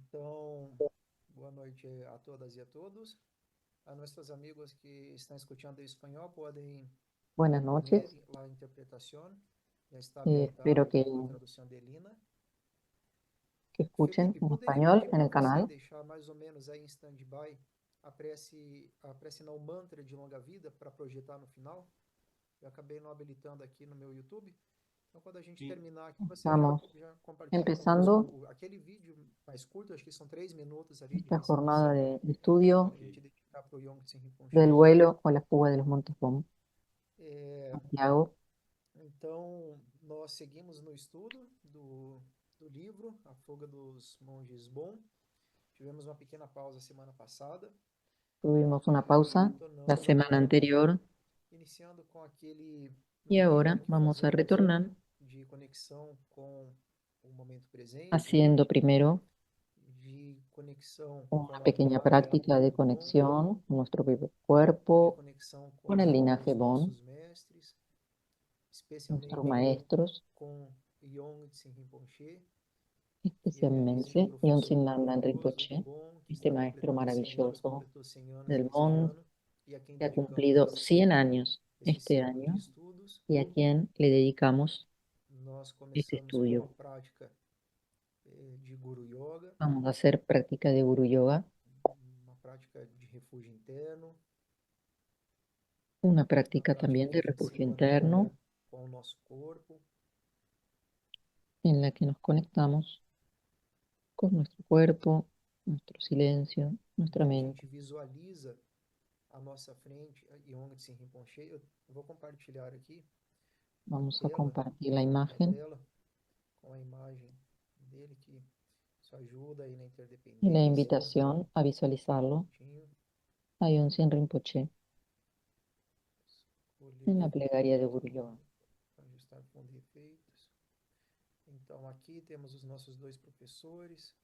Então, boa noite a todas e a todos. A nuestros amigos que están escuchando espanhol pueden Buenas poner noches. la interpretación. Ya está habilitada Espero la traducción de Lina. que escuchen Felipe, en poderia español pedir en para el você canal. deixar mais ou menos aí em stand-by a prece não, o mantra de longa vida para projetar no final? Eu acabei não habilitando aqui no meu YouTube. Então, quando a gente terminar aqui, você já, Estamos já compartilha conosco empezando aquele vídeo mais curto, acho que são 3 minutos ali de esta jornada recitação, de estudio para a gente dedicar para o Yongtse del Rinpoche. vuelo o la fuga de los Montes Vom, É, Santiago. então, nós seguimos no estudo do livro A Fuga dos Monges Bon. Tivemos uma pequena pausa semana passada Tuvimos una e pausa la retornamos semana agora, anterior iniciando com aquele y ahora movimento que vamos a fazemos retornar de conexão com o momento presente, haciendo primero de conexão una com a pequeña linhagem práctica de Bon, conexión con nuestro propio de cuerpo, conexão com con as el obras linaje dos Bon, nossos mestres, nuestros especialmente maestros, com Yongtse Rinpoche, que é esse especialmente professor Yonsin Landan maravilhoso do Rinpoche, Bon, que este está maestro completando 100 anos, maravilloso completou 100 anos del este Bon, ano, e a quem que ha dedicamos cumplido 100 años esse este ciclo de año estudos. y a quien le dedicamos Nós este começamos com estudio. a prática de Guru Yoga, Vamos a hacer práctica de Guru Yoga, uma prática de refúgio interno, una uma práctica prática también que a de gente se refugio conecta interno com o nosso corpo, en la que nos conectamos con nuestro cuerpo, nuestro silencio, nuestra que a mente. gente visualiza à nossa frente Yongtse Rinpoche. Eu vou compartilhar aqui a Vamos a tela, compartir la minha imagen tela, com a imagem dele, que isso ajuda aí na y la interdependência. invitación a visualizarlo Minutinho, a Yonsin Rinpoche en la escolher plegaria de Guru Yoga. ajustar com defeitos. Então aqui temos os nossos dois professores.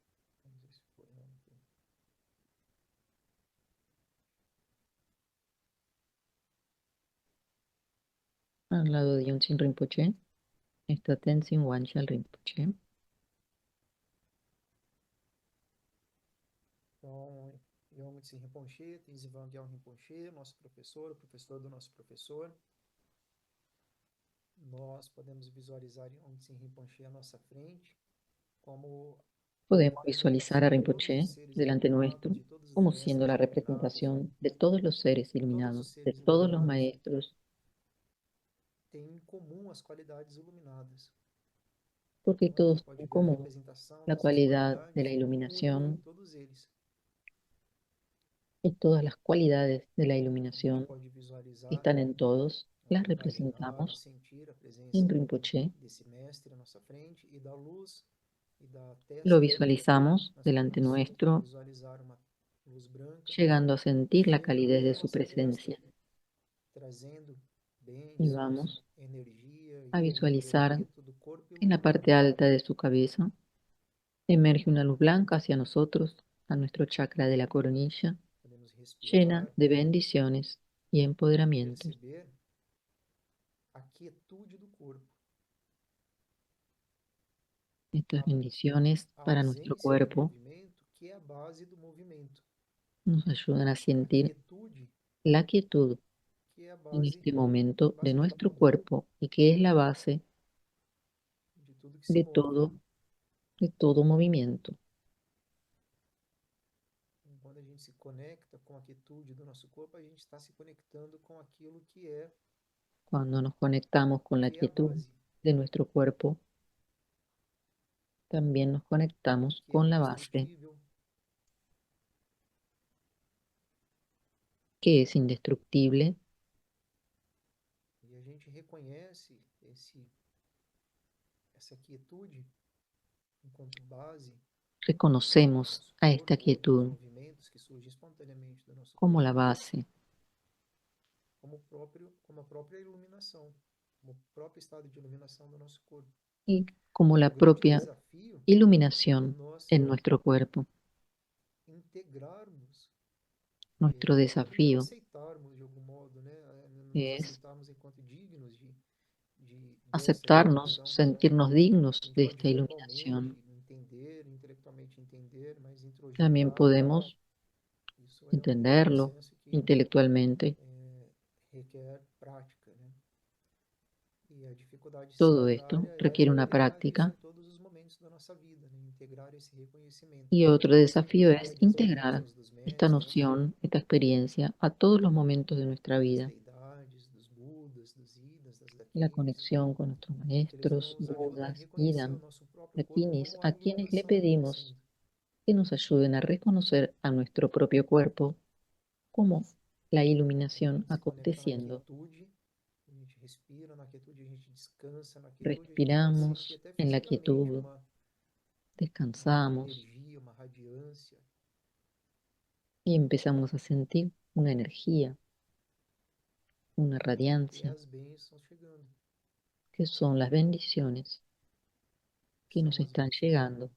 Vamos ver se foi aqui. Al lado de Yonsin Rinpoche está Tenzin Wanchal Rinpoche. Então, Yongtse Rinpoche, Tenzin Wangyal Rinpoche, nosso professor, o professor do nosso professor. Nós podemos visualizar Yongtse Rinpoche à nossa frente, como a Podemos visualizar a representação de todos os Rinpoche seres delante iluminados, nuestro de todos os como siendo mestres la iluminados. representación de todos los seres Todos iluminados, os de seres todos los iluminados maestros, têm em comum as qualidades iluminadas. porque Então, a gente todos pode tienen en ver a común representação la dessas cualidad de la qualidades tudo em iluminación todos eles. y todas las cualidades de la A gente iluminación pode que visualizar, están en todos, las imaginar ou representamos sentir a en presença Rinpoche, desse mestre à nossa frente e da luz e da lo testa dele. visualizamos Nós delante podemos nuestro, visualizar uma luz branca llegando a sentir la vindo calidez desde de a su nossa testa, presencia trazendo y bênçãos, vamos energia a e visualizar empoderamento do corpo en la iluminado. parte alta de su cabeza, emerge una luz blanca hacia nosotros, a nuestro chakra de la coronilla, Podemos llena respirar de bendiciones y e empoderamientos. perceber a quietude do corpo, Estas a, bendiciones a para nuestro ausência do cuerpo movimento, que é a base do movimento, nos ayudan a a sentir quietude, la quietud que é a en base, este momento de base de nuestro tudo, cuerpo y que es la base de tudo que se move. de todo movimiento. Então, quando a gente se conecta com a quietude do nosso corpo, a gente está se conectando com aquilo Cuando nos conectamos con la que é a quietud base, de nuestro cuerpo, también nos conectamos que é con la base, indestrutível, que es indestructible. e a gente reconhece essa quietude enquanto base do Reconocemos nosso a esta corpo, dos quietud movimentos que surgem espontaneamente do nosso como la corpo, base como a própria iluminação, como o próprio estado de iluminação do nosso corpo. y como E la o grande propia desafio é iluminación nós en nuestro cuerpo. integrarmos Nuestro e desafío aceitarmos de algum modo, né? Nos es aceitarmos enquanto dignos dessa aceptarnos, iluminação. sentirnos A dignos gente de pode esta verbalmente iluminación. entender, intelectualmente entender También podemos Isso é um entenderlo processo que intelectualmente. requer prática, né? E a dificuldade Todo esto secundária é requiere una integrar isso práctica em todos os momentos da nossa vida, né? Integrar esse reconhecimento y otro desafío es através das integrar bênçãos dos esta mestres, noción, esta experiencia a todos los momentos de nuestra das vida. deidades, dos Budas, dos Idas, das La Dakinis, conexión con nuestros porque eles maestros, nos ajudam a Budas, reconhecer o Idam, nosso próprio corpo Dakinis, como a a quienes le iluminação acontecendo. pedimos que nos ayuden a reconocer a nuestro propio cuerpo como la A gente iluminación se conecta na aconteciendo. quietude, a gente respira na quietude, a gente descansa na quietude, a gente pode sentir Respiramos até en la fisicamente quietud, uma descansamos energia, uma radiância. y empezamos a sentir una energía, una Que é radiancia, as bênçãos chegando, que son las bendiciones que nos são as están luzes. llegando.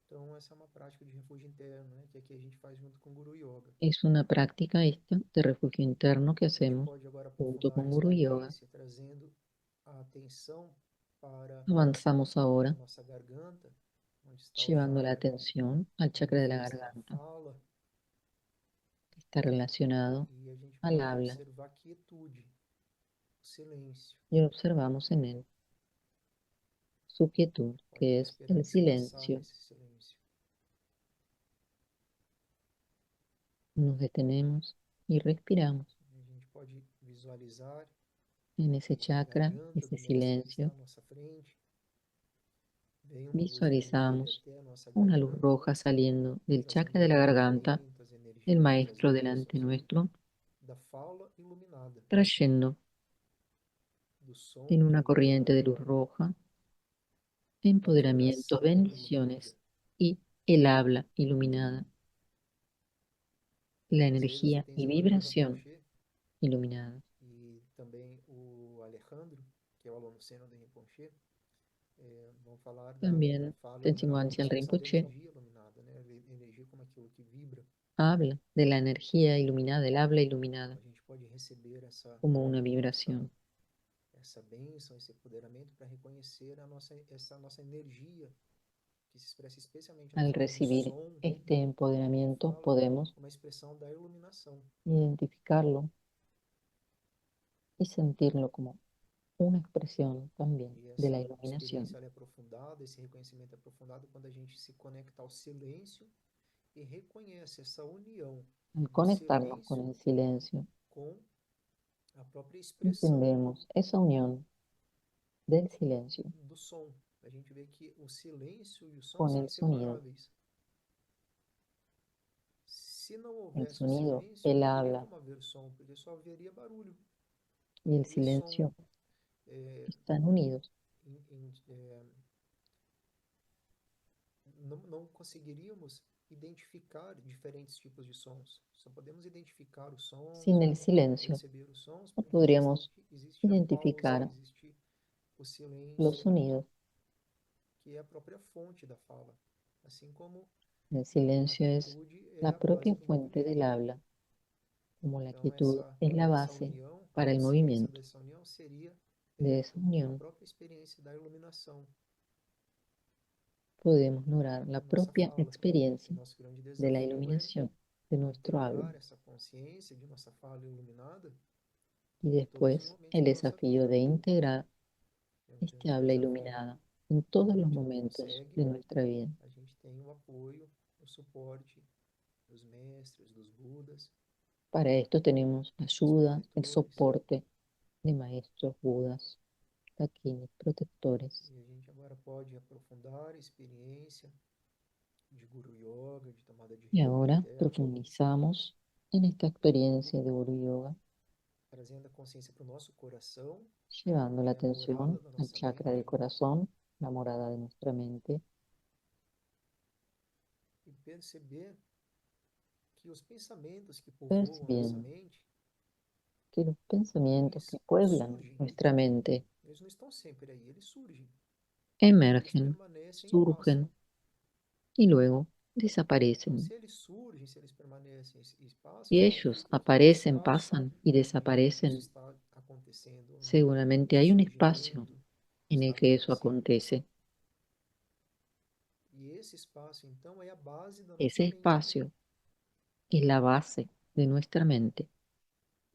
Então, essa é uma prática de refúgio interno, né? Que aqui a gente faz junto com o Guru Yoga. Es una práctica esta de refugio interno que A gente hacemos pode agora junto aprofundar con essa Guru Yoga. experiência, trazendo a atenção para Avanzamos a ahora, nossa garganta, onde está o llevando la fala, atención al chakra de la manifesta da garganta, fala, que está relacionado e a gente al pode habla, observar a quietude, o silêncio. y observamos en él su quietud, Pode que es respirar, el descansar silencio. nesse silêncio. Nos detenemos y respiramos A gente pode visualizar en ese que da chakra, garganta ese do mestre que está silencio. à nossa frente vem uma luz vermelha Visualizamos até a nossa una luz garganta, roja saliendo del chakra trazendo de la o garganta, acolhimento, as el energias, as maestro delante bênçãos nuestro, da fala iluminada, trayendo do som en una corriente iluminado, de luz roja da empoderamientos, vibração iluminada. bendiciones y el habla iluminada, la Todos eles energía y pertencem ao Rinpoche vibración Rinpoche, iluminada. e também o Alejandro, que é o aluno sênior do Rinpoche, vão falar da También fala Tenzin iluminada como Wangyal expressão de Rinpoche energia iluminada, né? Energia como aquilo que vibra. habla de la energía iluminada, el habla iluminada, A gente pode receber como una essa, vibración. essa bênção, esse empoderamento para reconhecer essa nossa energia que se expressa especialmente na Al forma do recibir som este da empoderamiento fala, podemos como a expressão da iluminação. identificarlo y sentirlo como una expresión también E de la essa iluminación. experiência ela é aprofundada, esse reconhecimento é aprofundado quando a gente se conecta ao silêncio e reconhece essa união Al do conectarnos con silêncio el silencio, com a própria expressão entendemos esa unión del silencio do som. A gente vê que o silêncio e o som con são el sonido. inseparáveis. Se não El houvesse o sonido, silêncio, el não teria habla como haver som, porque só haveria barulho, y não el teria som. silencio É, están unidos. não conseguiríamos identificar diferentes tipos de sons. Só podemos identificar os sons, Sin el silencio perceber os sons, no porque podríamos existe a pausa, identificar existe o los silêncio, sonidos. que é a própria fonte da fala. Assim como El a silencio es quietude é la a base propia para o fuente del movimento. habla, como la Então, quietud es la essa base união, a para el consciência movimiento. dessa união seria De esa a unión própria experiência da iluminação, podemos lograr la a nossa propia fala. E experiencia nosso grande de la desafio é iluminación de nuestro habla. integrar essa consciência de nossa fala iluminada Y em todos os después momentos el da nossa desafío vida. de integrar É um este grande habla desafio. iluminada en todos A los gente não momentos consegue, de nuestra vida. a gente tem o apoio, o suporte dos mestres, dos Budas, Para esto tenemos la dos ayuda, el protetores. soporte de maestros, budas, taquinis, protectores. E a gente agora pode aprofundar a experiência de Guru Yoga, de tomada de Y refúgio ahora interno, profundizamos en esta experiencia de Guru Yoga, trazendo a consciência para o nosso coração, llevando la que é a morada atención da al nossa chakra del mente, corazón, la morada de nuestra mente, e perceber que os pensamentos que povoam a nossa percibiendo mente, que los pensamientos que eles pueblan surgem, nuestra mente eles não estão sempre aí, eles surgem, eles emergen, permanecem e passam. surgen y luego Então, desaparecen. se eles surgem, se eles permanecem e passam, Si ellos significa que há um aparecen, espaço pasan y em que isso desaparecen, está acontecendo, seguramente esse hay un espacio surgimento en está el que eso acontecendo. acontece. E esse espaço, então, é a base da Ese nossa mente. espacio es la base de nuestra mente.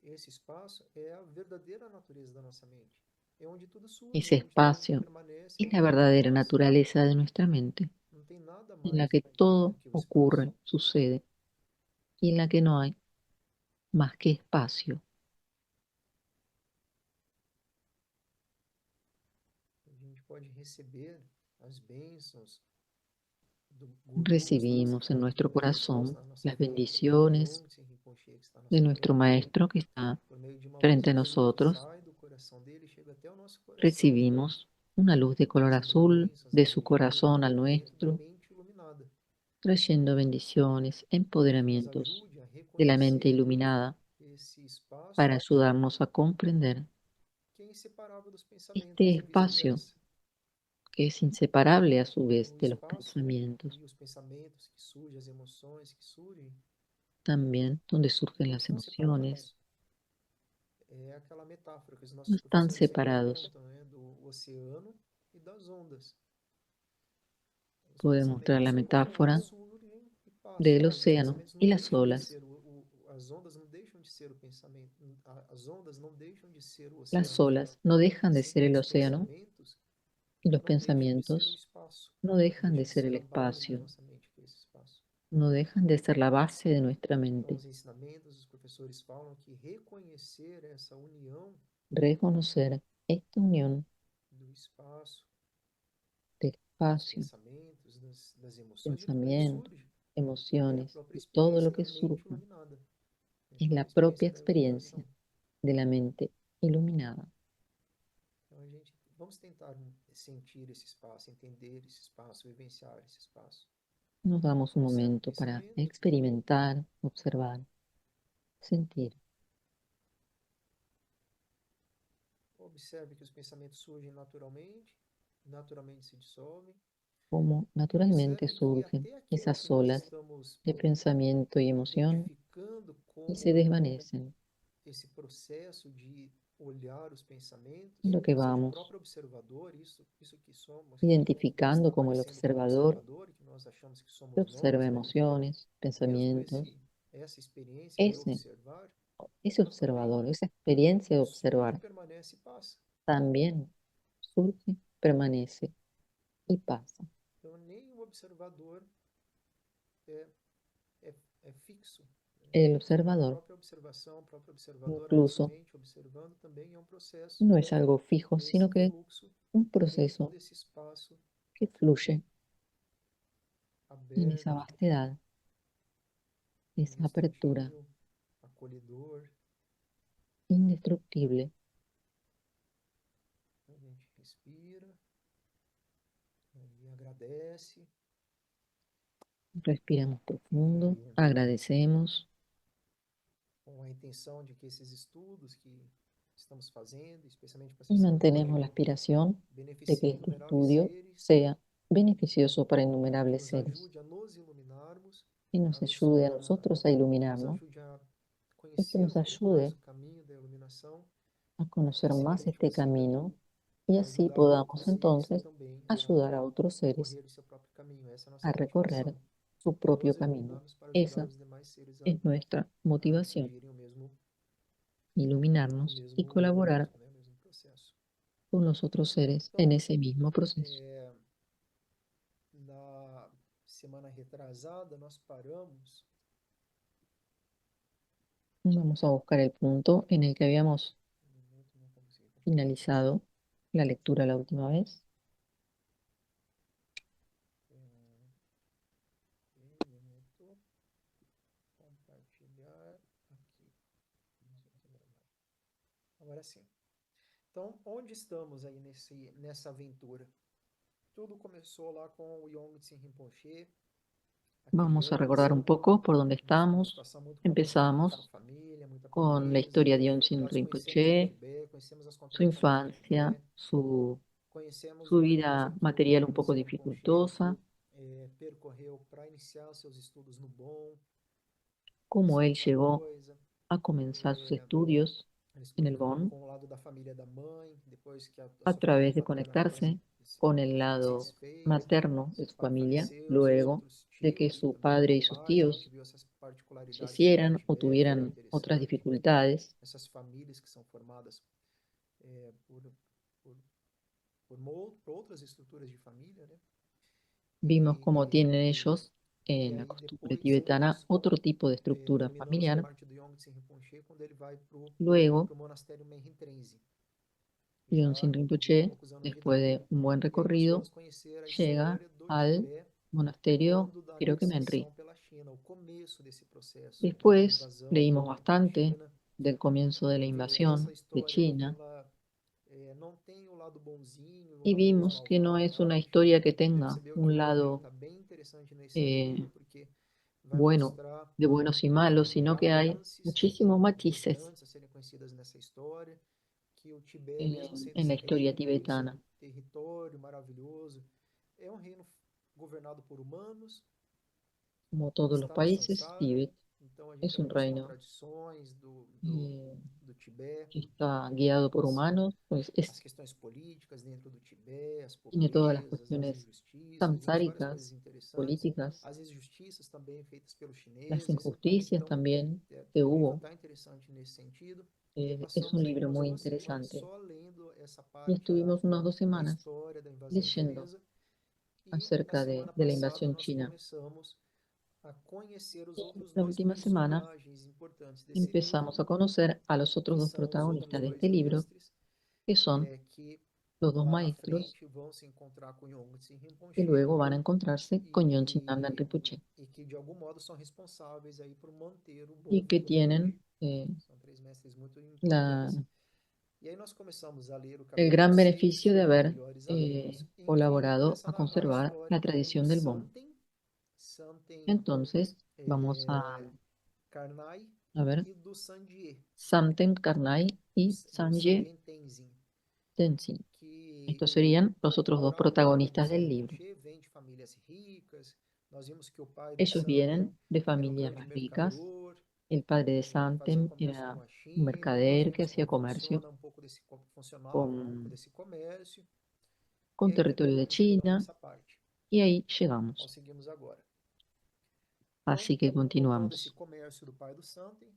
Esse espaço é a verdadeira natureza da nossa mente. É onde tudo surge, Ese é onde tudo espacio permanece, é es onde la tudo verdadera acontece. naturaleza de nuestra mente, Não tem nada en la mais que ali do todo que o espaço. ocurre, sucede, y en la que no hay más que espacio. A gente pode receber as bênçãos do guru que está Recibimos en nuestro sentado aqui atrás corazón na nossa las frente, do bendiciones Yongtse Rinpoche que está à de nossa nuestro frente, Maestro que está por meio de uma luz frente a azul que nosotros. sai do coração dele e chega até o nosso coração, Recibimos una luz de color trazendo azul bênçãos, de su alegria, corazón al empoderamento da nuestro, mente iluminada, trayendo bendiciones, que nos empoderamientos ajude a de la mente reconhecer iluminada esse espaço para ayudarnos a comprender que é inseparável dos pensamentos este e espacio vice-versa. que es inseparable a su vez O de los espaço pensamientos, e os pensamentos que surgem, as emoções que surgem, también donde surgen não las estão emociones, separados. É aquela metáfora que os no nossos están professores sempre separados. contam, né, do oceano e das ondas. Os Podemos mostrar la pensamentos metáfora surgem e passam, del mas os océano pensamentos não y las deixam de olas. ser as ondas não deixam de ser o pensamento, as ondas não deixam de ser o Las oceano, olas no dejan de assim ser como el os océano pensamentos y los não deixam de ser o pensamientos espaço, no não dejan de deixam de ser ser el a base da espacio, nossa mente, que é esse espaço. no dejan de ser la base de nuestra Então, mente. os ensinamentos, os professores falam que reconhecer essa união Reconocer esta unión do espaço, de dos espacio, pensamentos, das emoções, de tudo que pensamientos, surge, é a emociones própria y todo lo experiência que da mente surja iluminada, é a es la própria propia experiência da experiencia iluminação. de la mente iluminada. Então, a gente vamos tentar sentir esse espaço, entender esse espaço, vivenciar esse espaço. Nos damos un Observe o momento para pensamento, experimentar, observar, sentir observe que os pensamentos surgem naturalmente, naturalmente se dissolvem, cómo e naturalmente observe que surgen até aquilo que esas nós olas estamos de pensamiento y emoción identificando y se como desvanecen. esse processo de olhar os pensamentos, Lo que ser o vamos próprio observador, isso que somos, que está identificando como el aparecendo como observador, observador, que nós achamos que que somos observa nós, né? emociones, Mesmo pensamientos, essa experiência de ese, observar ese também observador, esa experiencia de surge, observar, permanece e passa. también surge, permanece y pasa. Então, nem o observador é, é fixo. Né? El observador, A própria observadora, a nossa incluso, mente observando também é um processo, no es algo fijo, é esse sino que es fluxo un dentro proceso desse espaço que fluye en esa aberto, vastedad, esa apertura inextinguível, acolhedor. indestructible. A gente respira e agradece Respiramos profundo, e agradecemos com a intenção de que esses estudos que estamos fazendo, especialmente para y Sessão mantenemos la Rinpoche, aspiración de que beneficiem este inumeráveis estudio seres, sea beneficioso para que innumerables nos seres ajude a nos iluminarmos, y nos ayude a nosotros a nos iluminarnos ajude a y que conhecer nos um pouco mais ayude o caminho da iluminação a e conocer assim a más gente este consiga camino y así ajudar podamos outros seres entonces também ayudar a otros a seres correr o seu próprio caminho. Essa é a nossa a recorrer motivação. su propio Nos camino. iluminarmos para ajudar Esa os demais seres es nuestra a motivación, atingirem o iluminarnos y mesmo colaborar momento, né? O mesmo processo. con los otros seres en Então, ese mismo proceso. na semana retrasada, nós paramos Vamos a buscar el punto en el que habíamos um minuto, não consegui compartilhar. finalizado la lectura la última vez. Um minuto, compartilhar aqui. Agora sim. Então, onde estamos aí nessa aventura? Tudo começou lá com o Yongtse Rinpoche, a Vamos a recordar un criança, poco por dónde uma estamos. situação muito complicada com a Empezamos família, muita con la pobreza. historia de Onsin Nós conhecemos o Rinpoche, Tibete, conhecemos as su contradições do infancia, Tibete, su conhecemos o vida percurso que o material un poco Yongtse Rinpoche dificultosa, percorreu para iniciar seus estudos no Bon, cómo él Santa llegó Coisa, a comenzar sus estudios Eles en el comunicavam Bon com o lado da família da mãe, depois que a a sua família través de paterna conectarse con el se lado desfez, né? materno de Seu su pai familia, faleceu, seus luego outros de que tios su também padre foram y sus pais, então a gente tíos viu essas particularidades também do fallecieran o Tibete, foi bem tuvieran otras interessante. dificultades, Essas famílias que são formadas por, por outras estruturas de família, né? vimos cómo tienen E, ellos en la aí costumbre depois, tibetana otro tipo de estructura terminamos a familiar. parte do Yongtse Rinpoche quando ele vai para o Luego, monastério Menhintrense, já Yonsin com 20 e Rinpoche, poucos anos de después idade. de un buen E aí nós recorrido, viemos conhecer a llega história do al Tibete monasterio quando da Hiroki-Menri. anexação pela China, o começo desse processo, né, da Después invasão leímos da bastante China, del comienzo de la porque essa invasión de história China ela não tem o lado bonzinho, o y lado mais vimos que no malvado es dela. una A gente historia que tenga percebeu que un o governo lado está bem interessante nesse eh, livro, porque vai bueno mostrar de buenos y malos, sino há que hay nuances muchísimos matices importantes a serem conhecidas nessa história, que o Tibete, mesmo sendo en la esse historia reino, esse tibetana. território maravilhoso, é um reino governado por humanos, Como todos los está no países, Sansara, Tíbet então a gente es tem un algumas reino contradições eh, do Tibete, que está guiado por as, humanos, pues as es, questões políticas dentro do Tibete, as tiene todas las pobrezas, as cuestiones injustiças, vimos várias coisas samsáricas, interessantes, políticas, as injustiças também feitas pelos las chineses, injusticias então también que o livro hubo. está interessante nesse sentido. E aí Es un passamos aí libro umas muy 2 semanas interesante. só lendo essa Y parte estuvimos unas dos da semanas história da invasão leyendo chinesa. E na acerca semana de la passada invasión nós china. começamos a conhecer os Y outros la dois última semana personagens importantes desse livro, empezamos a conocer a los otros que dos são os outros protagonistas de dois este libro, mestres, que son que los dos lá na maestros frente vão se encontrar com Yongtse que Rinpoche luego van a encontrarse con Yonchen Nandan e, Rinpoche e que de algum modo são responsáveis aí por manter o y bom que Rinpoche. tienen São 3 mestres muito la, importantes. E aí nós começamos a ler o el capítulo gran 6, beneficio de haber Melhores Alunos, em que colaborado começa a a narrar a conservar la história então do tradición del Bon. Santen Entonces, vamos Karnai a ver, e do Sandie, Samten Karnai y do Sanje Sandien Tenzin, Tenzin. que Estos serían los o otros dos rural do protagonistas Yongtse del libro. Rinpoche vem de famílias ricas. Nós vimos que o pai do Ellos Santen vienen de era um familias grande más ricas. mercador, El padre de que fazia Santem comércio era com a un China. Nós mercader que vimos hacía como comercio funciona um pouco funcionava um pouco con, desse comércio. E con aí territorio de chegamos China nessa parte. y ahí llegamos. Conseguimos agora. Então, Así que contando esse continuamos. comércio do pai do Santen,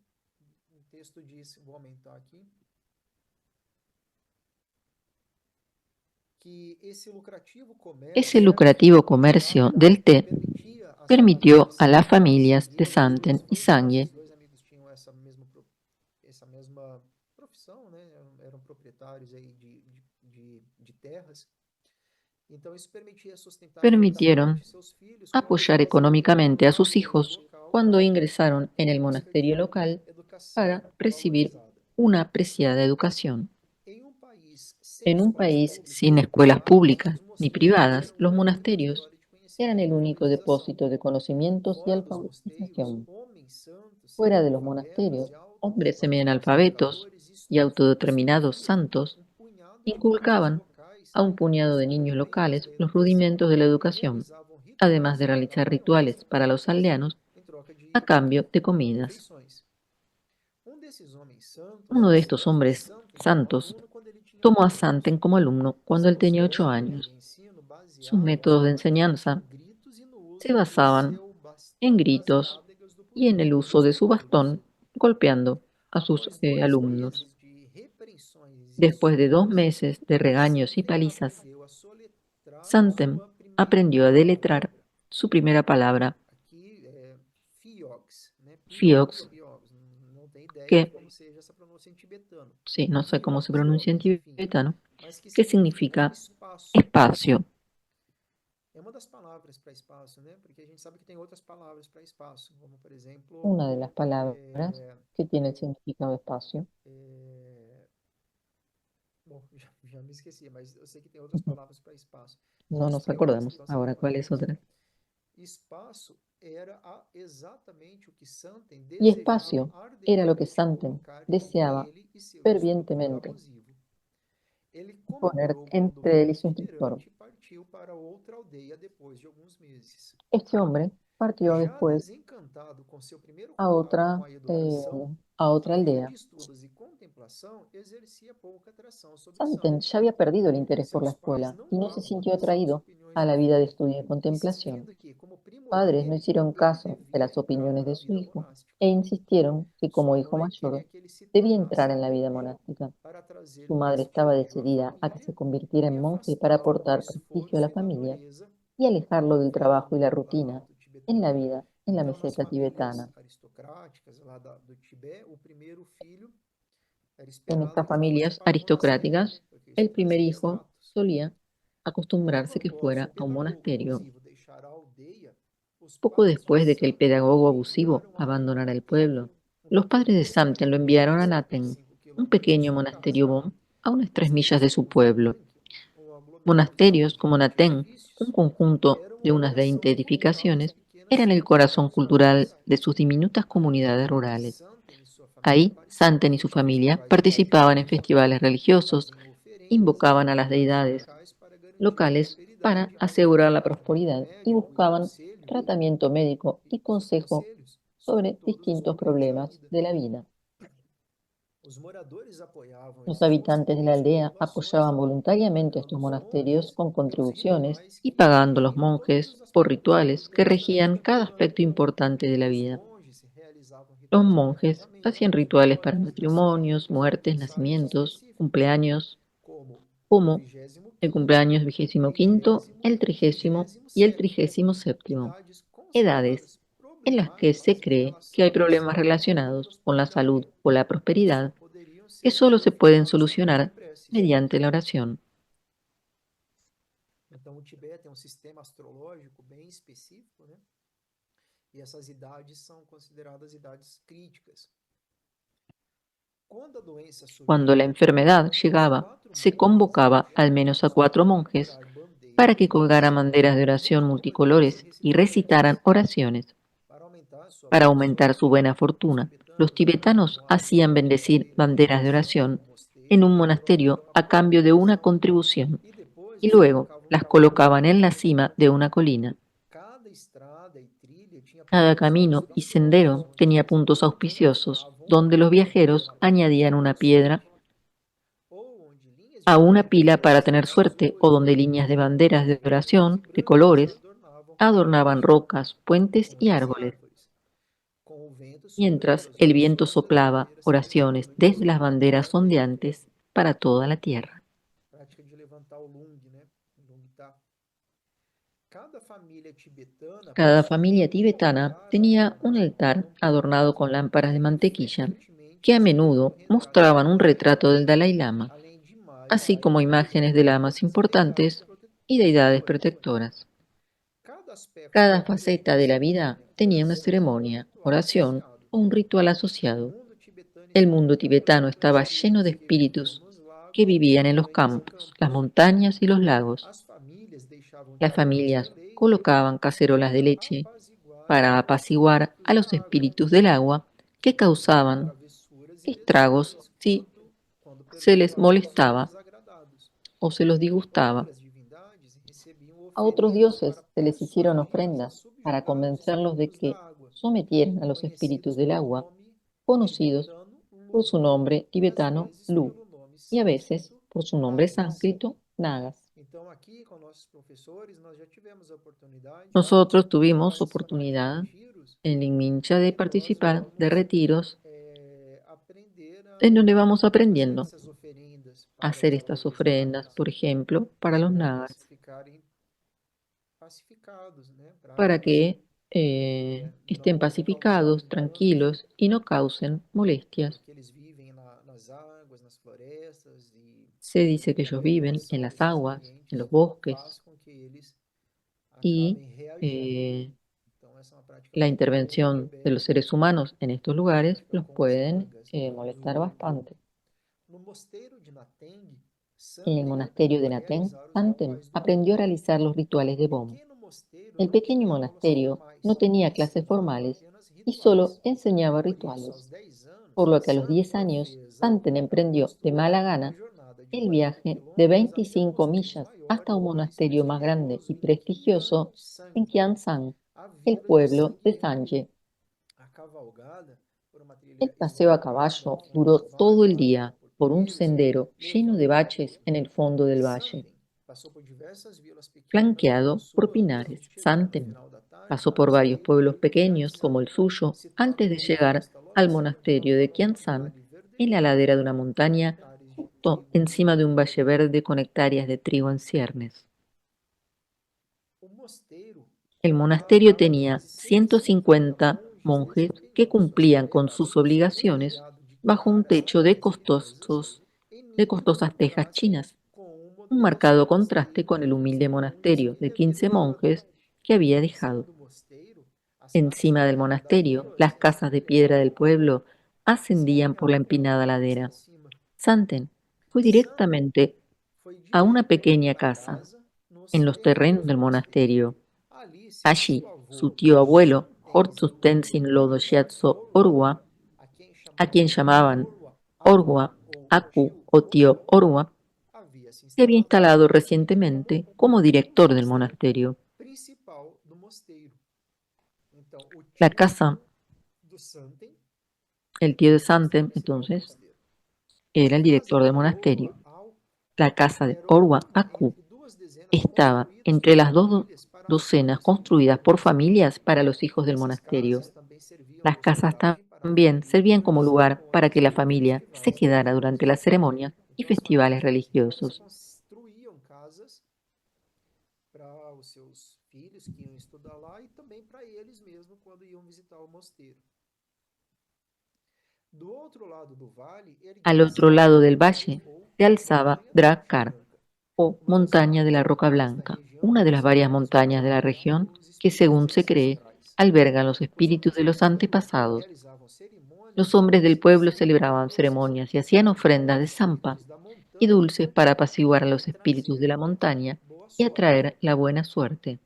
o texto diz, vou aumentar aqui, que esse lucrativo Ese comércio lucrativo do comercio Tibete del té permitia às permitió famílias a las de familias de seguirem Santen y Sangye. esses dois amigos tinham essa mesma profissão, né? Eram proprietários aí de terras. Então isso permitia sustentar Permitieron financeiramente seus filhos quando apoyar faziam económicamente a a sus aldeia hijos local cuando ingresaron en em el busca de monasterio local educação para recibir valorizada. una apreciada educación. Em um país sem En un escolas país públicas sin nem escuelas privadas, públicas os ni mosteiros privadas, eram o los grande monasterios repositório de eran el conhecimento e único alfabetização. depósito de conocimientos y Fora dos mosteiros, alfabetización. homens santos Fuera de los semi-analfabetos monasterios, e hombres autodeclaradores semianalfabetos y estudiosos autodeterminados instruíam santos um punhado de crianças inculcaban locais a un puñado os de niños rudimentos locales da los educação rudimentos de la e educación, realizavam además rituais de para realizar maiores rituales para los recompensa aldeanos em troca a de cambio de comidas. refeições. Um desses homens santos Uno de estos escolhe hombres Santen como santos aluno quando ele tinha tomó a 8 anos. Santen como alumno cuando él Seus tenía 8 métodos de años. ensino Sus baseavam-se métodos de basicamente em enseñanza gritos e no se uso do basaban seu en bastão nas gritos nádegas do y en el uso de dos su pupilos. bastón golpeando a sus Após 2 meses alumnos. de repreensões e Después de 2 surras, meses de regaños y Santen palizas, aprendeu a soletrar Santem sua primeira aprendió a deletrar palavra. su primera palabra, Aqui é Fiox, né? Piox, Fiox, Piox. Não tem ideia de que, como seja essa pronúncia em tibetano. sí, no sé cómo se Fiox, pronuncia en enfim, tibetano, mas que que significa significa espaço. espacio. É uma das palavras para espaço, né? Porque a gente sabe que tem outras palavras para espaço, como por exemplo, Una de las palabras é, que tiene el significado espacio. é, bom, já me esqueci, mas eu sei que tem outras palavras para espaço. No nos Spiox, acordamos então seria ahora uma cuál es delas. otra. Espaço era exatamente o que Santen Y desejava espacio era lo que ardentemente Santen colocar entre deseaba ele e seu instrutor fervientemente abusivo. Ele poner comemorou quando entre viu él o y su instructor. itinerante e partiu para outra aldeia depois de alguns meses. Este hombre partió Já después desencantado com seu primeiro a contato com otra, a eh, educação, a que otra vinha aldea. de estudos e Santen ya había perdido el interés por la escuela y no se sintió atraído a la vida de estudio y contemplación. Sus padres no hicieron caso de las opiniones de su hijo e insistieron que como hijo mayor debía entrar en la vida monástica. Su madre estaba decidida a que se convirtiera en monje para aportar prestigio a la familia y alejarlo del trabajo y la rutina en la vida en la meseta tibetana. En estas familias aristocráticas, el primer hijo solía acostumbrarse que fuera a un monasterio. Poco después de que el pedagogo abusivo abandonara el pueblo, los padres de Samten lo enviaron a Naten, un pequeño monasterio Bon, a unas 3 millas de su pueblo. Monasterios como Naten, un conjunto de unas 20 edificaciones, eran el corazón cultural de sus diminutas comunidades rurales. Ahí, Santen y su familia participaban en festivales religiosos, invocaban a las deidades locales para asegurar la prosperidad y buscaban tratamiento médico y consejo sobre distintos problemas de la vida. Los habitantes de la aldea apoyaban voluntariamente estos monasterios con contribuciones y pagando a los monjes por rituales que regían cada aspecto importante de la vida. Los monjes hacían rituales para matrimonios, muertes, nacimientos, cumpleaños, como el cumpleaños 25º, el 30º y el 37º, edades en las que se cree que hay problemas relacionados con la salud o la prosperidad que solo se pueden solucionar mediante la oración. Cuando la enfermedad llegaba, se convocaba al menos a 4 monjes para que colgaran banderas de oración multicolores y recitaran oraciones. Para aumentar su buena fortuna, los tibetanos hacían bendecir banderas de oración en un monasterio a cambio de una contribución y luego las colocaban en la cima de una colina. Cada camino y sendero tenía puntos auspiciosos donde los viajeros añadían una piedra a una pila para tener suerte o donde líneas de banderas de oración de colores adornaban rocas, puentes y árboles. Mientras el viento soplaba oraciones desde las banderas ondeantes para toda la tierra. Cada familia tibetana tenía un altar adornado con lámparas de mantequilla que a menudo mostraban un retrato del Dalai Lama, así como imágenes de lamas importantes y deidades protectoras. Cada faceta de la vida tenía una ceremonia, oración o un ritual asociado. El mundo tibetano estaba lleno de espíritus que vivían en los campos, las montañas y los lagos. Las familias colocaban cacerolas de leche para apaciguar a los espíritus del agua que causaban estragos si se les molestaba o se los disgustaba. A otros dioses se les hicieron ofrendas para convencerlos de que sometieran a los espíritus del agua, conocidos por su nombre tibetano Lu, y a veces por su nombre sánscrito Nagas. Nosotros tuvimos oportunidad en Inmincha de participar de retiros en donde vamos aprendiendo a hacer estas ofrendas, por ejemplo, para los Nagas, para que estén pacificados, tranquilos y no causen molestias. Se dice que ellos viven en las aguas, en los bosques y la intervención de los seres humanos en estos lugares los pueden molestar bastante. En el monasterio de Naten, Santen aprendió a realizar los rituales de Bon. El pequeño monasterio no tenía clases formales y solo enseñaba rituales, por lo que a los 10 años Santen emprendió de mala gana el viaje de 25 millas hasta un monasterio más grande y prestigioso en Kyangsang, el pueblo de Sanje. El paseo a caballo duró todo el día por un sendero lleno de baches en el fondo del valle, flanqueado por pinares. Santen pasó por varios pueblos pequeños como el suyo antes de llegar al monasterio de Qianzan en la ladera de una montaña justo encima de un valle verde con hectáreas de trigo en ciernes. El monasterio tenía 150 monjes que cumplían con sus obligaciones bajo un techo de costosas tejas chinas, un marcado contraste con el humilde monasterio de 15 monjes que había dejado. Encima del monasterio, las casas de piedra del pueblo ascendían por la empinada ladera. Santen fue directamente a una pequeña casa en los terrenos del monasterio. Allí, su tío abuelo, Hortus Tenzin Lodo Shiatso Orwa, a quien llamaban Orwa, Aku o tío Orwa, se había instalado recientemente como director del monasterio. La casa, el tío de Santen, entonces, era el director del monasterio. La casa de Orwa Aku estaba entre las dos docenas construidas por familias para los hijos del monasterio. Las casas también servían como lugar para que la familia se quedara durante las ceremonias y festivales religiosos. para os seus filhos que iam estudar lá e também para eles mesmos quando iam visitar o mosteiro. Do outro lado do vale Al erguia-se otro lado del Agu valle ou se alzaba Montanha da Rocha Drakkar Branca, o uma das Montaña de la maiores Roca montanhas da Blanca, região una de e las varias escolhida montañas de para la albergar región os que, espíritos según se cree, ancestrais. albergan los Os espíritus homens de do los povo antepasados. realizavam cerimônias Los de hombres del pueblo iniciação e celebraban doces ceremonias y hacían ofrendas aos de zampa espíritos da y montanha dulces para apaciguar a e los espíritus de trazer la montaña boa y sorte. atraer la buena suerte.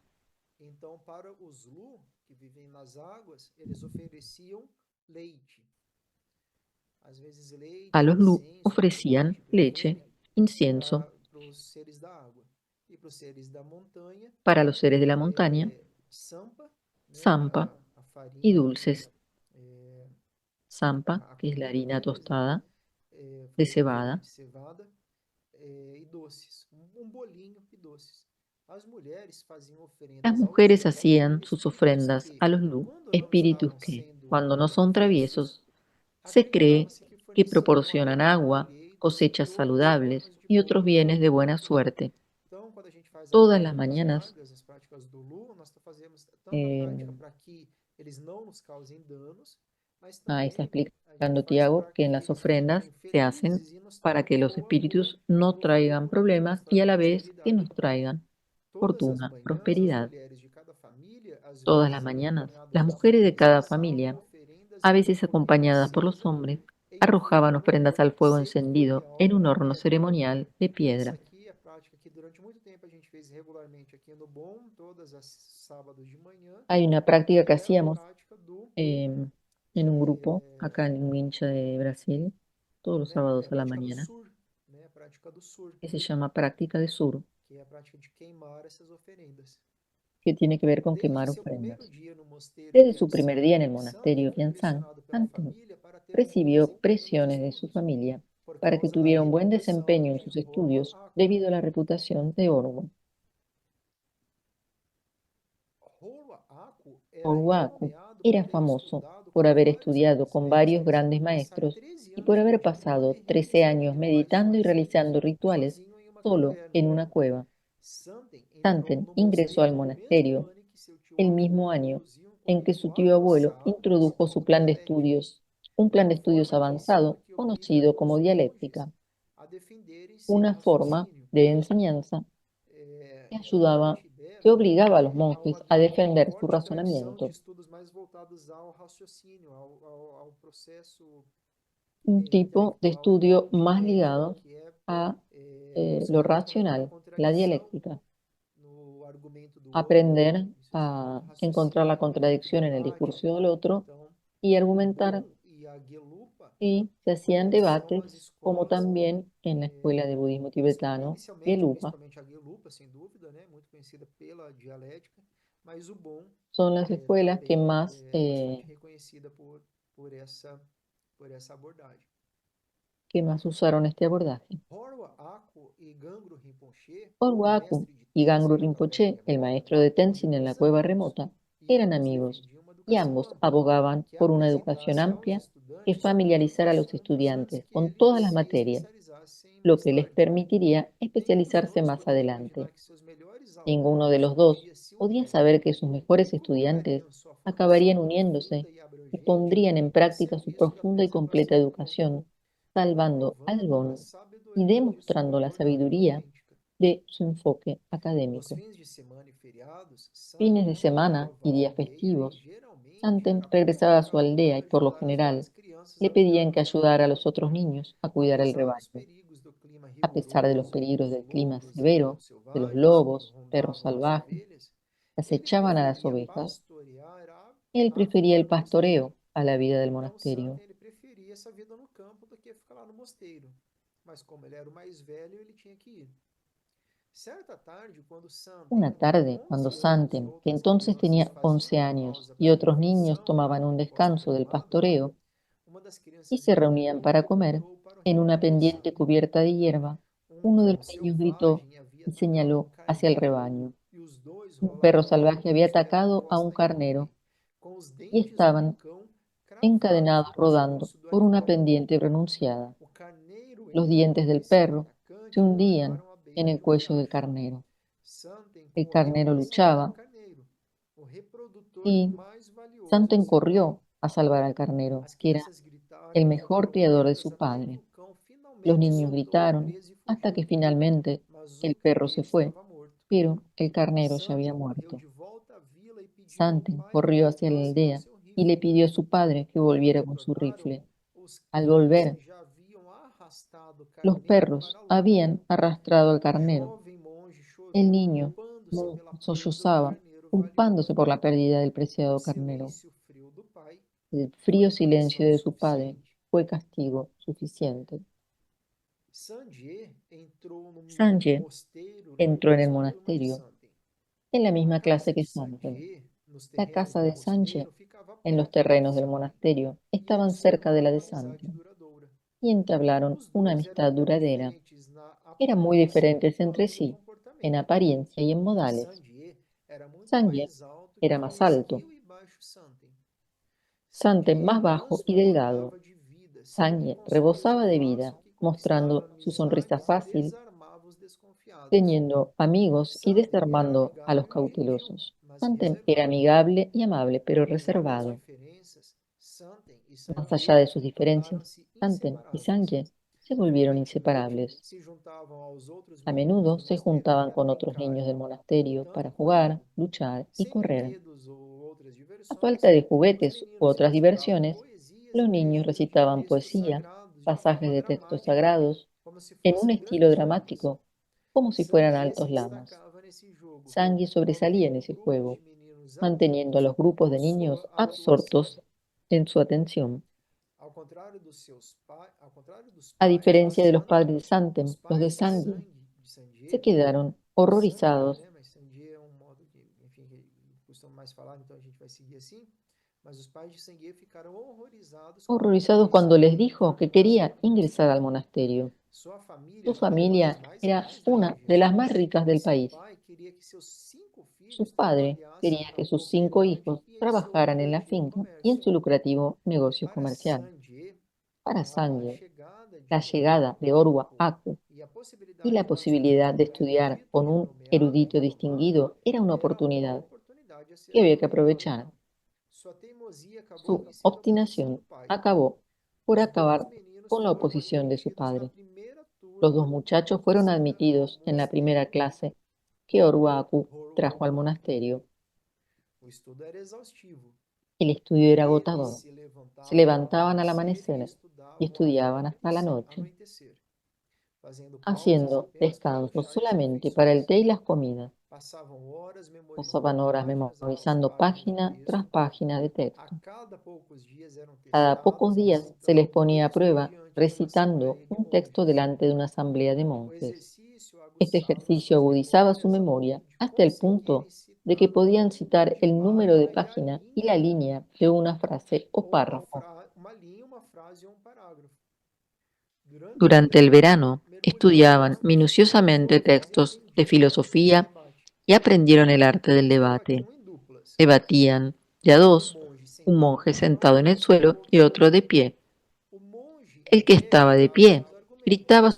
Então, para os Lu, que vivem nas águas, eles ofereciam leite. Às vezes A leite, los Lu incenso, um ofrecían pote, leche, perfume incienso para os seres da água. E para os seres da montanha, para los seres de la montaña, sampa, né, zampa a y farinha, dulces. é, Zampa, a que es la comida harina deles, né, tostada de farinha verde cebada. de cevada, e doces, bolinho e doces. As mulheres faziam Las oferendas aos mujeres Lu, hacían sus espíritos ofrendas que, a los Lu, quando não espíritus estavam que, sendo cuando no son avistos, traviesos, se cree acreditava-se que que forneciam proporcionan alimento, agua, colheitas cosechas e outras saludables formas de y otros boas. bienes de buena suerte. Então, quando a gente faz a Todas las prática das mañanas, Nagas, as práticas do Lu, nós fazemos tanto a prática eh, para que eles não nos causem danos, mas ahí está também a gente explicando faz Tiago para que en que las eles ofrendas fiquem se hacen felizes e nos para que tragam los boa, espíritus no traigan problemas y a la vez que prosperidade. nos traigan Todas as fortuna, manhãs, as prosperidad. mulheres de cada família, às Todas las vezes mañanas, acompanhadas las dos mujeres de homens, cada lançavam familia, oferendas a em uma veces fogueira acompañadas por los acesa hombres, em arrojaban torno ofrendas al do fuego encendido en cerimonial un da horno pedra. ceremonial de Essa piedra. aqui é a prática que durante muito tempo a gente fez regularmente aqui no Bom, todas as sábados de manhã, Hay una práctica que que é a hacíamos prática do, en un grupo acá en un hincha de Brasil, todos los né, é sábados a a la prática do mañana, sur, né, a prática do sur, que se llama práctica de sur, que é a prática de quemar essas oferendas. que tiene que ver con Desde quemar seu primeiro ofrendas. dia no mosteiro Desde su primer Qiansan, día en el Santen monasterio foi Pianzán, pressionado pela Anten família para ter um bom recibió desempenho nos presiones de su estudos, familia por para que causa da tuviera un buen reputação desempeño en de sus Horwa estudios Aku. debido a la reputación de Orwell. Horwa Aku era Orwaku renomeado por era ter famoso estudado por com haber vários estudiado grandes con varios mestres, grandes passar maestros 13 y por anos haber meditando pasado e 13 realizando años rituais meditando y sozinhos, realizando rituales sozinho em uma solo caverna. en una cueva. Santen entrou Santen no ingresó al mosteiro no mesmo monasterio ano em que seu tio el avô mismo año introduziu um en que su tío conceituado abuelo ensaio introdujo su plan de psicodialético, estudios, un plan de estudios forma de ensino avanzado que obriga conocido como os monges dialéctica, a defenderem seu una forma raciocínio, de enseñanza que e ayudaba, parte que dela obligaba a los a monjes uma a defender su forte tradição de razonamiento, estudos mais voltados ao raciocínio, ao processo un tipo de intelectual e estudio ao más dialético, ligado que é a lo buscar encontrar racional, la contradição dialéctica, no argumento do outro, aprender em seus a encontrar la raciocínio, no contradicción en el debate. discurso del otro Então, y o argumentar, Bom e a Gelupa y se hacían são as debates, como escolas, también en la escuela de budismo tibetano, inicialmente, Gelupa, principalmente a Gelupa, sem dúvida, né, muito conhecida pela dialética, mas o Bom son las escuelas que também más é bastante reconhecida por essa abordagem. ¿Qué más usaron este abordaje? Horwa Ako e Gangro Rinpoche, o Orwaaku mestre de y Tenzin Gangru na caverna Rinpoche, el remota, maestro de Tenzin en la eram cueva amigos remota, e eran ambos amigos defendiam uma y educação ambos ampla, abogaban que por una educación apresentasse aos amplia que estudantes familiarizara a os los pontos antes estudiantes que con eles todas las se materias, especializassem lo mais que les tarde. permitiría Nenhum dos especializarse dois más poderia adelante. imaginar que seus melhores Ninguno de alunos los um dos dia se podía unirían. saber que sus mejores Como estudiantes trariam sua acabarían formação uniéndose profunda e y abrangente pondrían en a práctica su serviço da profunda y completa preservação do mundo, educación, salvando al comprovando a Bon y sabedoria de sua demostrando la abordagem sabiduría autêntica. de su enfoque Nos académico. fins de semana e feriados, Fines Santen de semana retornava y à días aldeia e festivos, geralmente Santen era regresaba a su convocado aldea y para por lo ajudar as general demais crianças le a cuidar pedían do que rebanho. ayudara a los otros niños a cuidar el Apesar dos rebaño. perigos do clima A pesar de los rigoroso, peligros dos del clima lobos e severo, cães de los selvagens que lobos, perros rondavam as salvajes, ovelhas, que ele acechaban a las preferia ovejas, pastorear él a prefería fora el do mosteiro. pastoreo a la vida del Então monasterio. Santen ele preferia essa vida no campo do que ficar lá no mosteiro. Mas como ele era o mais velho, ele tinha que ir. Certa tarde, quando Santen, Una com tarde, cuando 11 anos e Santen, que outras entonces crianças tenía 11 faziam años, pausa y para otros niños refeição tomaban un após a descanso del retomada, pastoreo uma das y crianças se reunían gritou para e comer, apontou para o en una rebanho de pendiente Santen. cubierta de hierba, Um uno de cão los niños gritó selvagem havia y atacado um señaló hacia el carneiro, rebaño. e os dois Un perro rolavam salvaje había amarrados pela atacado a un encosta carnero íngreme, com os y dentes do estaban cão cravados encadenados no rodando pescoço do por una animal. pendiente pronunciada. O carneiro Los e dientes del esse perro se atacante hundían lutaram à en beira el de um cuello del riacho. carnero. Santen El correu carnero para salvar o luchaba carneiro, o reprodutor y mais valioso de Santen seu pai. corrió a salvar al carnero, As que era crianças gritaram el e mejor quebraram criador de pedras su até que padre. o cão Los finalmente niños soltou a gritaron presa e hasta fugiu. que finalmente Mas o el perro se carneiro fue, estava morto. pero el carnero ya había Santen correu muerto. de volta à vila e pediu ao Santen pai que corrió hacia la voltasse com aldea seu y le rifle. pidió a su padre que Quando volviera con su retornaram, rifle. os Al cães volver, já haviam arrastado o los carneiro perros para longe. habían arrastrado al O carnero. jovem monge El chorou, niño culpando-se pela perda do sollozaba, carneiro culpándose valioso. por la pérdida del O preciado carnero. silêncio frio do pai El foi frío silencio punição de su padre suficiente. fue castigo suficiente. Sanjie entrou no Sanjay mosteiro na entró en el mesma turma de monasterio, Santen. en la A misma casa clase de que Sanjay. Sanjie, nos La terrenos casa do de Sanjay, mosteiro, ficava en los próxima de terrenos del Santen, monasterio, e eles estaban cerca de firmaram la de uma amizade Sanjay duradoura. y entablaron Os una dois eram amistad muito duradera. diferentes na Eran muy aparência diferentes entre quanto no sí, en comportamento. apariencia y en modales. Sanjie era muito Sanjay mais alto era que o más alto, esguio e baixo Santen. Santen Sanjie más bajo y delgado. transbordava de vida, sempre Sanjay com um sorriso rebosaba de fácil vida, que conquistava mostrando su sonrisa amizades e fácil, desarmava os desconfiados. teniendo amigos y Santen era desarmando a los amigável e gentil, cautelosos. mas Santen era reservado. amigable y amable, pero Apesar das reservado. diferenças, Santen e Más allá Sanjie de sus diferencias, tornaram-se Santen y inseparáveis. Sanjay se volvieron Frequentemente inseparables. se juntavam aos outros A meninos menudo do se mosteiro juntaban para con otros brincar, niños del monasterio para lutando e jugar, correndo. luchar y Sem correr. brinquedos ou outras A diversões, falta de os juguetes u meninos otras recitavam diversiones, poesias e los niños trechos de recitaban textos poesía, sagrados de pasajes forma de textos dramática, sagrados, como se en un fossem estilo grandes dramas. dramático, como si fueran Sanjie se altos lamas. destacava nesse jogo, Sanji sobresalía en mantendo ese grupos de juego, meninos manteniendo a atentos los grupos de por niños sua atuação. absortos en su atención. Ao contrário dos A pais de diferencia de los Santen, padres de os Santem, los de pais de Sanji se Sanjie, quedaron Sanjie, horrorizados, né? Mas Sanjie é um modo que, enfim, que costuma mais falar, então a gente vai seguir assim. Mas os pais de Sanjie ficaram horrorizados quando ele horrorizados disse cuando que les queria dijo entrar que no quería ingresar mosteiro. al monasterio. Sua família Su era uma das familia mais era ricas da una de região. las más ricas del Seu país. pai queria que seus 5 filhos Su padre trabalhassem quería na que sus 5 hijos propriedade e em seu trabajaran en la lucrativo finca y en comércio. su lucrativo negocio Para comercial. Sanjie, Para a Sanjay, chegada de la Orwa llegada de Orwa Ako Aku e a y la possibilidade de estudar posibilidad de com um estudiar erudito con un renomeado e erudito renomado distinguido era una era uma oportunidad oportunidade a ser que había que aproveitada. aprovechar. Sua teimosia acabou Su vencendo a oposição do obstinación pai. acabó por Os dois acabar meninos con la foram oposición de su admitidos na padre. primeira Los dos turma de muchachos fueron visita ao admitidos en la primera mosteiro clase que Orwa Aku trajo al Horwa Ako. monasterio. O estudo era exaustivo. El estudio era Eles agotador. se Se levantavam ao levantaban al amanhecer e amanecer y estudavam estudiaban até hasta la noche, anoitecer, fazendo pausas haciendo apenas para o descansos chá e as solamente para el refeições. té y las comidas. Passavam horas memorizando Pasaban horas páginas após memorizando páginas de página tras texto. página de A texto. cada poucos dias eram Cada pocos testados días se les recitando um ponía a texto prueba diante de uma recitando assembleia de un texto monges. delante de una asamblea de O monjes. exercício Este aguçava ejercicio suas agudizaba su memórias ao memoria ponto de hasta el punto conseguirem de que citar o podían número citar de el número de página e a página y la linha línea de una frase o ou párrafo Durante el verano estudiaban minuciosamente textos de filosofía y aprendieron el arte del debate. Debatían de a dos, un monje sentado en el suelo y otro de pie. El que estaba de pie gritaba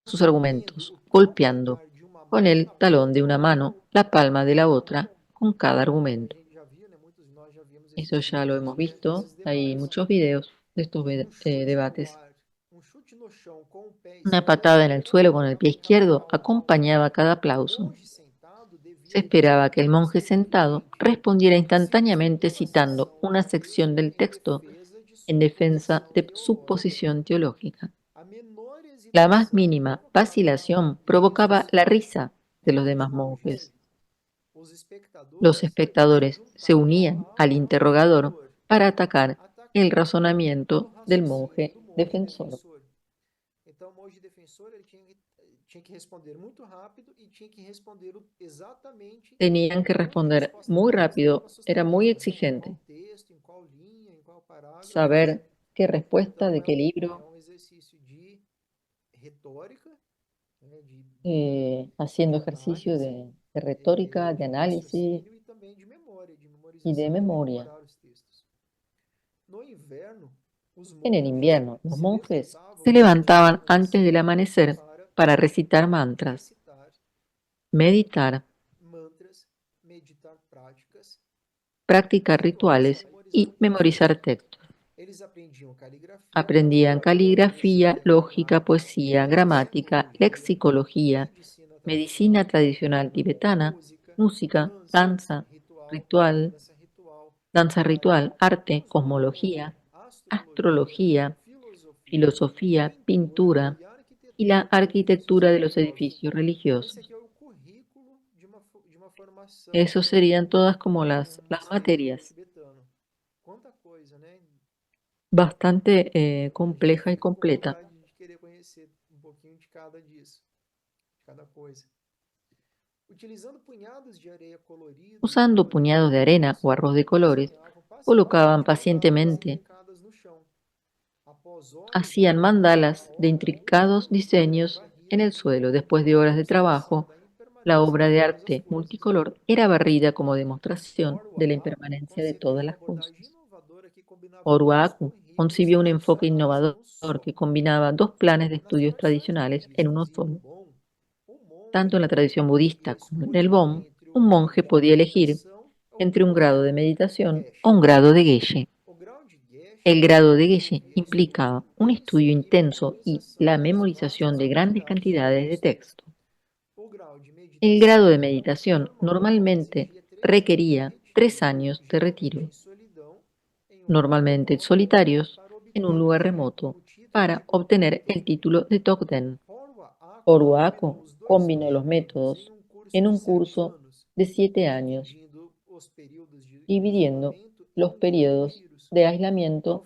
sus argumentos, golpeando con el talón de una mano la palma de la otra con cada argumento. Eso ya lo hemos visto, hay muchos videos de estos debates. Una patada en el suelo con el pie izquierdo acompañaba cada aplauso. Se esperaba que el monje sentado respondiera instantáneamente citando una sección del texto en defensa de su posición teológica. La más mínima vacilación provocaba la risa de los demás monjes. Los espectadores se unían al interrogador para atacar el razonamiento del monje defensor. Tenían que responder muy rápido, era muy exigente. Saber qué respuesta de qué libro, haciendo ejercicio de retórica, de análisis y de memoria. En el invierno, los monjes se levantaban antes del amanecer para recitar mantras, meditar, practicar rituales y memorizar textos. Aprendían caligrafía, lógica, poesía, gramática, lexicología, medicina tradicional tibetana, música, danza ritual, arte, cosmología, astrología, filosofía, pintura y la arquitectura de los edificios religiosos. Eso serían todas como las materias. Bastante compleja y completa. Usando puñados de arena o arroz de colores, colocaban pacientemente, hacían mandalas de intricados diseños en el suelo. Después de horas de trabajo, la obra de arte multicolor era barrida como demostración de la impermanencia de todas las cosas. Oruaku concibió un enfoque innovador que combinaba dos planes de estudios tradicionales en uno solo. Tanto en la tradición budista como en el Bon, un monje podía elegir entre un grado de meditación o un grado de geshe. El grado de geshe implicaba un estudio intenso y la memorización de grandes cantidades de texto. El grado de meditación normalmente requería 3 años de retiro, normalmente solitarios, en un lugar remoto, para obtener el título de Tokden. Oruako combinó los métodos en un curso de 7 años, dividiendo los periodos de aislamiento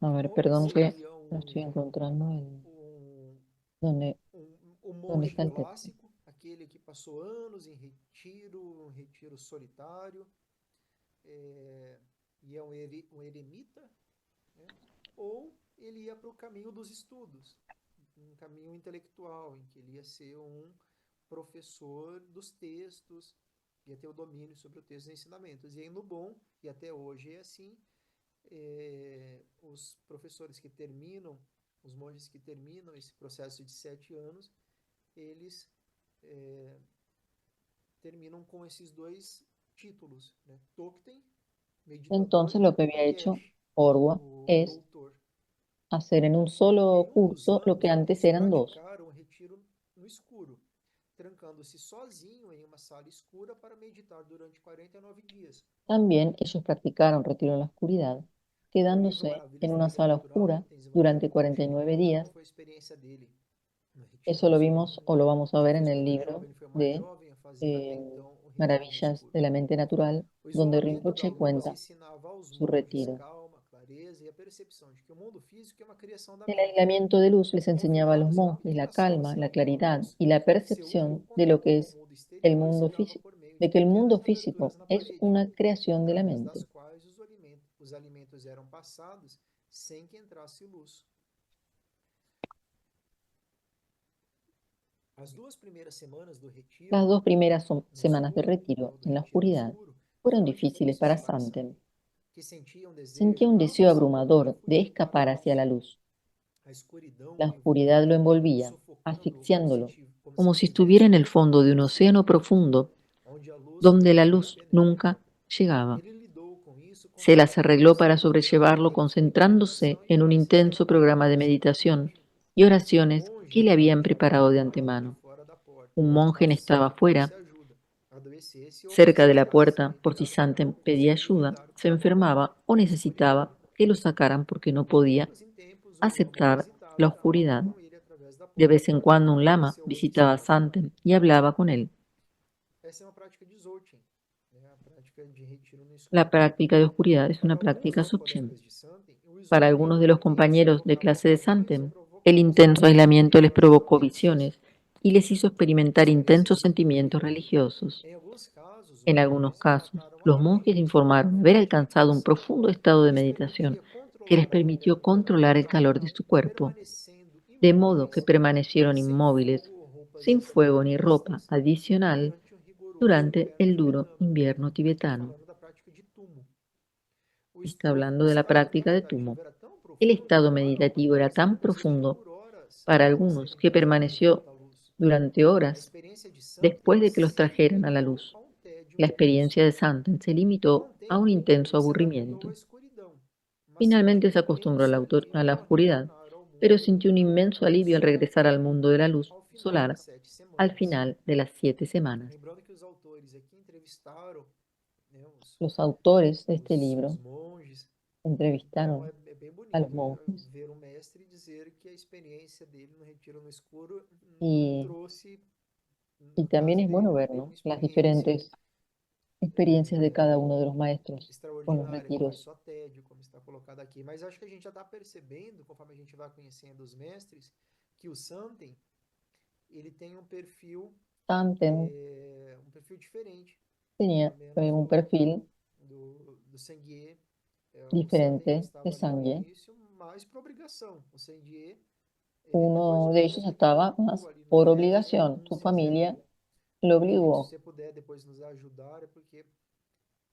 A ver, perdón que no estoy encontrando dónde, dónde está el texto. Entonces lo que había hecho Orwa es hacer en un solo curso lo que antes eran dos. También ellos practicaron retiro en la oscuridad, quedándose en una sala oscura durante 49 días. Eso lo vimos o lo vamos a ver en el libro de Maravillas de la Mente Natural, donde Rinpoche cuenta os su monges retiro. calma, clareza e a percepção de que o mundo físico é uma criação da El mente. aislamiento de luz les enseñaba a los Confiná-los é uma monjes la aplicação calma, assim la claridad autônomos. y la Seu único percepción de lo contato que com o es mundo el exterior se mundo dava físico, por meio de de que el mundo pequenas físico aberturas na es parede, una creación de la através das mente. quais os alimentos eram passados sem que entrasse luz. As duas primeiras semanas do retiro, Las dos primeras no semanas de escuro, retiro ou do en la retiro no oscuridad escuro, fueron foram difíciles difíceis para para Santen. Santen, que sentia um Sentía desejo un deseo avassalador de abrumador de fugir para a escapar hacia luz. la luz. A escuridão La o oscuridad lo envolvia, envolvía, sufocando-o asfixiándolo, como se como si estuviera estivesse en el fondo de mergulhado un no océano centro do escuro, profundo onde a luz donde la nunca luz penetra. nunca llegaba. Ele lidou com isso Se las concentrando-se arregló para em fazer sobrellevarlo hábitos de concentrándose meditação e en un oração intenso programa de meditación constantemente. y Um oraciones monge que le habían trabalhava preparado de na árvore antemano. fora da porta, Un monje caso estaba Santen afuera, pedisse ajuda, adoecesse ou cerca de la precisasse puerta, ser por si retirado porque Santen não pedía conseguia ayuda, lidar se enfermaba o com a escuridão. necesitaba que lo sacaran porque no De podía tempos em tempos, um lama aceptar la visitava e falava oscuridad. com ele através da De porta. vez en cuando un lama Esse é outro visitaba a sinal. Santen y hablaba con él. Essa é uma prática de Dzogchen, né? A prática de retiro no La escuro. práctica de oscuridad es Para una alguns práctica dos Dzogchen. colegas de Santen, o Para algunos de isolamento los intenso compañeros de provocava clase de visões e Santen, el provocava intenso sentimentos aislamiento les religiosos provocó intensos. visiones y les hizo experimentar intensos Experiências sentimientos incríveis. religiosos. Em alguns casos, os En algunos monges casos, relataram los além monjes informaron haber alcanzado un profundo estado que de lhes meditación permitia que les controlar a permitió controlar el temperatura calor de su cuerpo, permanecendo de modo que imóveis, permanecieron sem inmóviles, fogo ou roupas sin extra fuego ni ropa extras, adicional, durante um rigoroso durante inverno el duro tibetano. invierno Estou tibetano. falando da prática de Tumo. Está hablando O de la estado práctica de Tumo. meditativo era tão El profundo estado que para meditativo era alguns tan permaneceria profundo por horas para após algunos serem que trazidos de permaneció volta à luz. durante A horas experiência de Santen después de que los se trajeran a la limitou luz. a um tédio La intenso. experiencia de Santen se Com limitó o a un tempo, intenso ele se adaptou à aburrimiento. escuridão, mas sentiu Finalmente um se acostumbró imenso a la alívio ao oscuridad, retornar ao pero mundo sintió un inmenso da luz alivio al solar regresar al mundo de la luz ao final solar das 7 al semanas. final de las 7 semanas. Lembrando que os autores aqui entrevistaram, né, Los autores de este os libro monges. Então entrevistaron é bem a los bonito monjes ver um mestre dizer que a experiência dele no retiro no escuro y, trouxe, y no también caso es bueno dele, ver, teve uma ¿no?, las experiência diferentes experiencias de cada uno de los maestros con los extraordinária, que foi retiros. só tédio, como está colocado aqui. Mas acho que a gente já está percebendo, conforme a gente vai conhecendo os mestres, que o Santen ele tem Santen um perfil diferente, pelo tenía menos un perfil do Sanguier. O Santen já diferente de estava ali no Sangye. início, mais por obrigação. O Sanguier, depois do Uno de retiro, ellos ele estaba ficou más ali no por Tibete por obligación. Su alguns dias familia ainda. lo Felipe, se obligó. você puder depois nos ajudar, é porque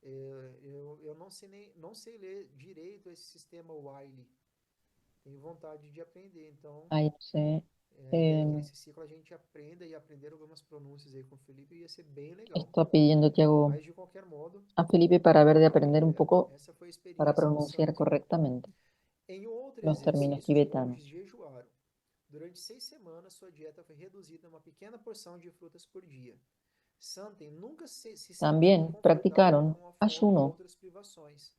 eu não sei ler direito esse sistema Wiley. Tenho vontade de aprender, então Ay, no sé. a ideia é que em, nesse ciclo a gente aprenda e aprender algumas pronúncias aí com o Felipe ia ser bem legal. Está pidiendo Tiago Mas de qualquer modo, a Felipe para ver de aprender un poco essa foi a para experiência do pronunciar Santen. correctamente Em outro los términos exercício, os tibetanos. monges jejuaram. Durante 6 semanas, sua dieta foi reduzida a uma pequena porção de frutas por dia. Santen nunca se sentia También confortável practicaron com a fome e ayuno. outras privações.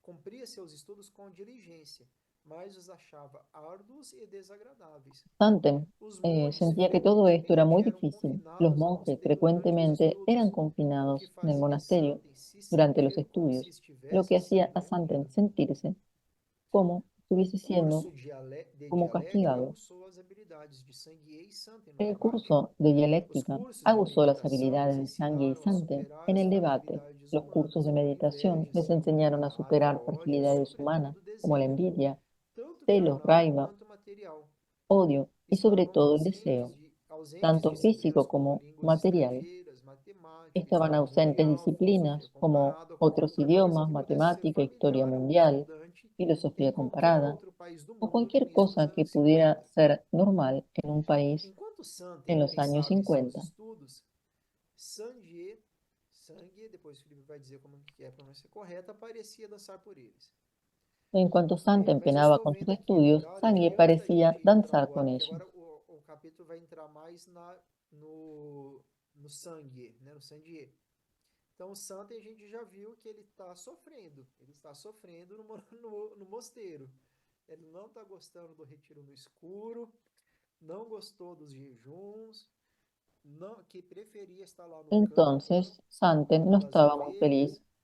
Cumpria seus estudos com diligência, mas os achava árduos e desagradáveis. Santen Os monges sentía que todo esto era muy frequentemente eram difícil. Los confinados ao monjes mosteiro durante os frecuentemente eran estudos, o que confinados en el fazia monasterio Santen se durante los sentir como se estudios, lo estivesse que hacía a sendo Santen punido. sentirse como si O estuviese siendo curso de como dialética castigado. aguçou as habilidades de Sanguier e Santen no El debate. curso de Os dialéctica cursos de aguzó las meditação habilidades os de Sangye y ensinaram a Santen superar en as el debate. fragilidades Los cursos humanas, de como meditación les invejas, enseñaron a raiva, superar ódio e, fragilidades humanas sobretudo, como la desejo, envidia, tanto celos, carnal raiva, quanto material. odio y sobre Estavam todo el deseo, ausentes tanto disciplinas físico como como línguas material. estrangeiras, matemática, Estaban história ausentes mundial, filosofia disciplinas como comparada, qualquer otros outra coisa idiomas, que pudesse ser matemática, historia familiar a um mundial, estudante em filosofía qualquer comparada, outro país do o mundo no cualquier início dos cosa que anos pudiera 50. ser normal en un país Enquanto Santen en los años pensava em seus 50. estudos, Sangue, depois o Felipe vai dizer como que é a pronúncia correta, parecia dançar por eles. En cuanto Santen Mas eu penaba estou con sus vendo aqui no estudios, horário Sangye que antes da parecía gente entrar danzar agora, con porque ellos. agora o capítulo vai entrar mais no Sangue, né, no Sandier. Então o Santen a gente já viu que ele está sofrendo no mosteiro. Ele não está gostando do retiro no escuro, não gostou dos jejuns, não, que preferia estar lá no campo, Entonces, Santen no das estaba muy feliz ovelhas,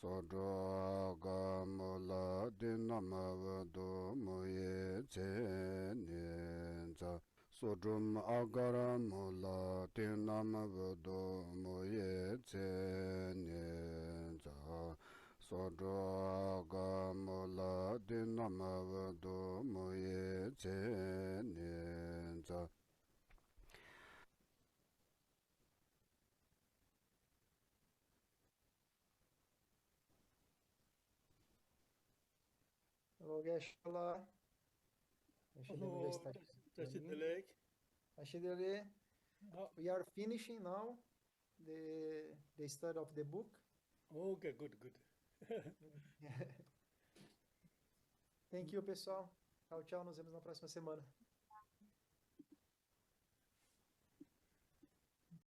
Sodro Gamula Dinamavado Moye Zenza Sodrum Agaramula Dinamavado Moye Zenza Sodro Gamula Dinamavado Moye Zenenza. Hello, Geshe-la. Geshe-la já está Hello, chegando. Delek. Ashidele, Oh, we are finishing now the study of the book. okay, good, good. Thank you, pessoal. Tchau, tchau. Nos vemos na próxima semana.